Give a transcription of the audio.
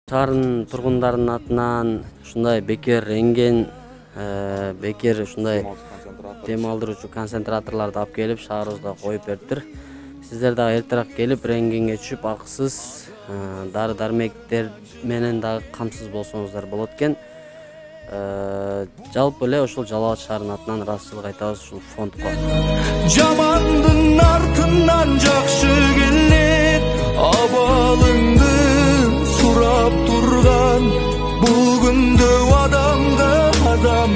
Шаардын тургундарынын атынан ушундай бекер энген, бекер ушундай дем алдыруучу концентраторлорду алып келип шаарыбызда коюп бериптир. Сиздер дагы эртерээк келип рентгенге түшүп акысыз дары дармектер менен дагы камсыз болсоңуздар болот экен. Жалпы эле ушул Жалал Абад шаарынын атынан ыраазычылык айтабыз ушул фондко. Жамандын артынан жакшы келет, абалыңды сурап турган, бул күндө адамга адам